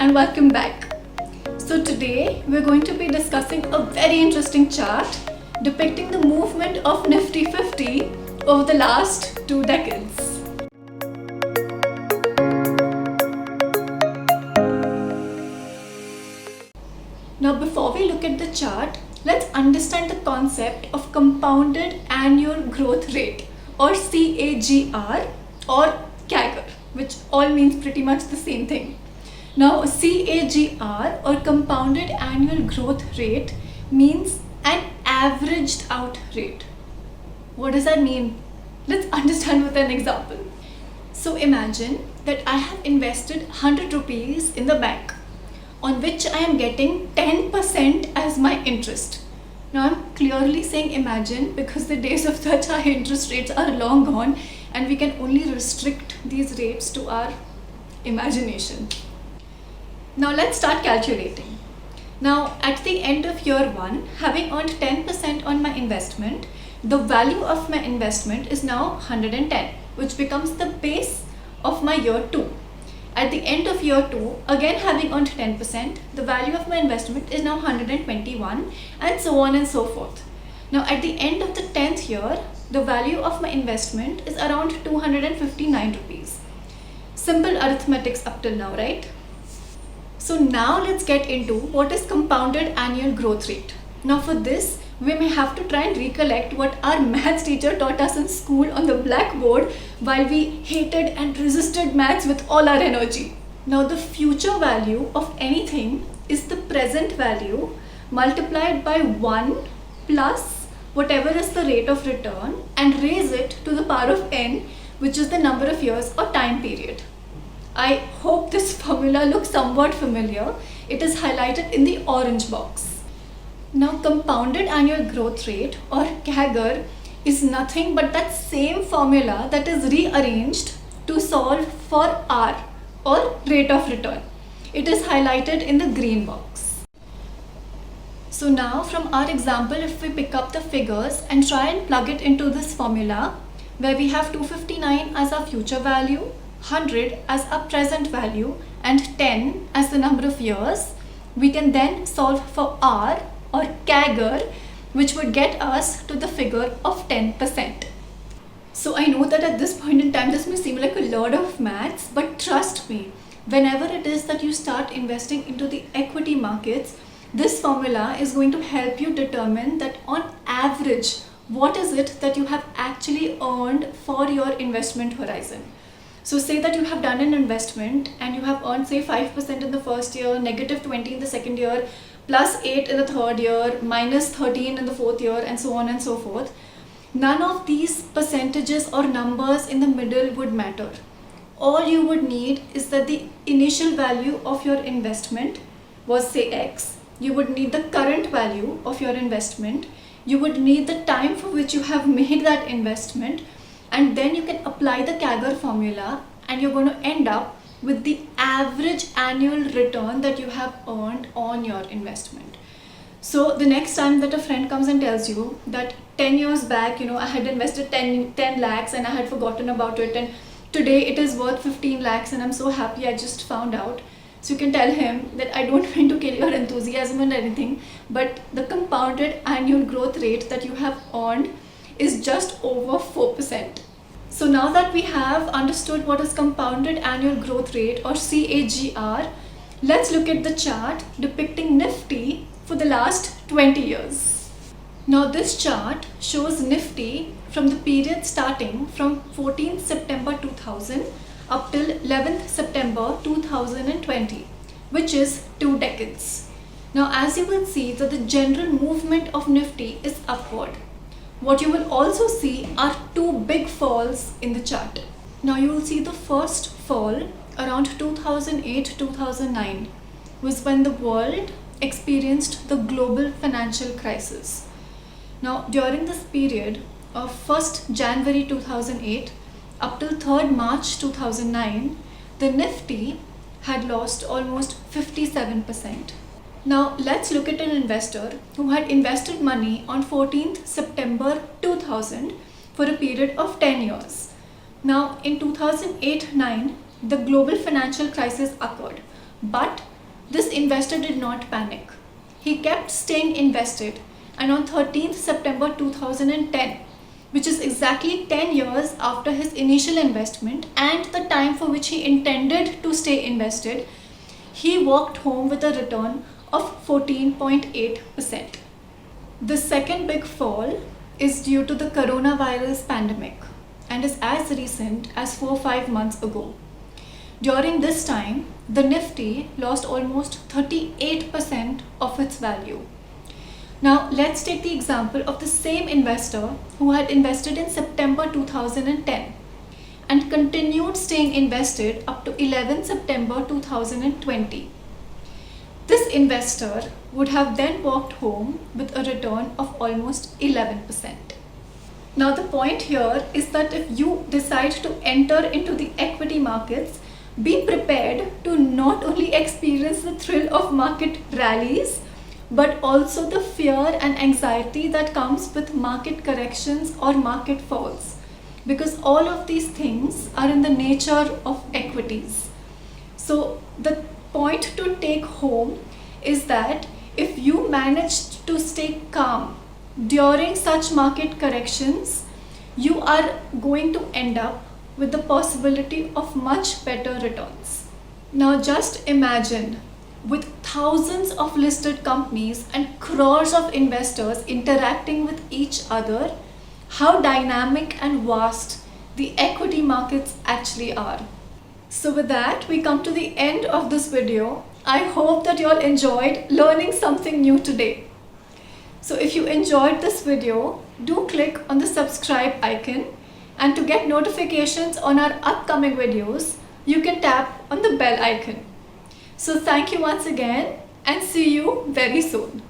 and welcome back. So today we're going to be discussing a very interesting chart depicting the movement of Nifty 50 over the last 2 decades. Now before we look at the chart, let's understand the concept of compounded annual growth rate or CAGR or CAGR, which all means pretty much the same thing. Now CAGR or compounded annual growth rate means an averaged out rate. What does that mean? Let's understand with an example. So imagine that I have invested 100 rupees in the bank, on which I am getting 10% as my interest. Now I'm clearly saying imagine because the days of such high interest rates are long gone and we can only restrict these rates to our imagination. Now let's start calculating. Now at the end of year 1, having earned 10% on my investment, the value of my investment is now 110, which becomes the base of my year 2. At the end of year 2, again having earned 10%, the value of my investment is now 121 and so on and so forth. Now at the end of the 10th year, the value of my investment is around 259 rupees. Simple arithmetics up till now, right? So now let's get into what is compounded annual growth rate. Now for this, we may have to try and recollect what our maths teacher taught us in school on the blackboard while we hated and resisted maths with all our energy. Now the future value of anything is the present value multiplied by 1 plus whatever is the rate of return and raise it to the power of n, which is the number of years or time period. I hope this formula looks somewhat familiar. It is highlighted in the orange box. Now compounded annual growth rate or CAGR is nothing but that same formula that is rearranged to solve for R or rate of return. It is highlighted in the green box. So now from our example, if we pick up the figures and try and plug it into this formula where we have 259 as our future value, 100 as our present value and 10 as the number of years, we can then solve for R or CAGR, which would get us to the figure of 10%. So I know that at this point in time this may seem like a lot of maths, but trust me, whenever it is that you start investing into the equity markets, this formula is going to help you determine that on average, what is it that you have actually earned for your investment horizon. So say that you have done an investment and you have earned say 5% in the first year, negative 20 in the second year, plus 8 in the third year, minus 13 in the fourth year, and so on and so forth. None of these percentages or numbers in the middle would matter. All you would need is that the initial value of your investment was say X. You would need the current value of your investment. You would need the time for which you have made that investment, and then you can apply the CAGR formula and you're going to end up with the average annual return that you have earned on your investment. So the next time that a friend comes and tells you that 10 years back, I had invested 10 lakhs and I had forgotten about it, and today it is worth 15 lakhs and I'm so happy I just found out. So you can tell him that I don't mean to kill your enthusiasm and anything, but the compounded annual growth rate that you have earned is just over 4%. So now that we have understood what is compounded annual growth rate or CAGR, let's look at the chart depicting Nifty for the last 20 years. Now this chart shows Nifty from the period starting from 14th September 2000 up till 11th September 2020, which is 2 decades. Now as you will see that the general movement of Nifty is upward. What you will also see are 2 big falls in the chart. Now you will see the first fall around 2008-2009 was when the world experienced the global financial crisis. Now during this period of 1st January 2008 up till 3rd March 2009, the Nifty had lost almost 57%. Now let's look at an investor who had invested money on 14th September 2000 for a period of 10 years. Now in 2008-9, the global financial crisis occurred, but this investor did not panic. He kept staying invested, and on 13th September 2010, which is exactly 10 years after his initial investment and the time for which he intended to stay invested, he walked home with a return of 14.8%. The second big fall is due to the coronavirus pandemic and is as recent as 4-5 months ago. During this time, the Nifty lost almost 38% of its value. Now, let's take the example of the same investor who had invested in September 2010 and continued staying invested up to 11 September 2020. This investor would have then walked home with a return of almost 11%. Now, the point here is that if you decide to enter into the equity markets, be prepared to not only experience the thrill of market rallies, but also the fear and anxiety that comes with market corrections or market falls, because all of these things are in the nature of equities. So the point to take home is that if you manage to stay calm during such market corrections, you are going to end up with the possibility of much better returns. Now just imagine, with thousands of listed companies and crores of investors interacting with each other, how dynamic and vast the equity markets actually are. So with that, we come to the end of this video. I hope that you all enjoyed learning something new today. So if you enjoyed this video, do click on the subscribe icon, and to get notifications on our upcoming videos, you can tap on the bell icon. So thank you once again, and see you very soon.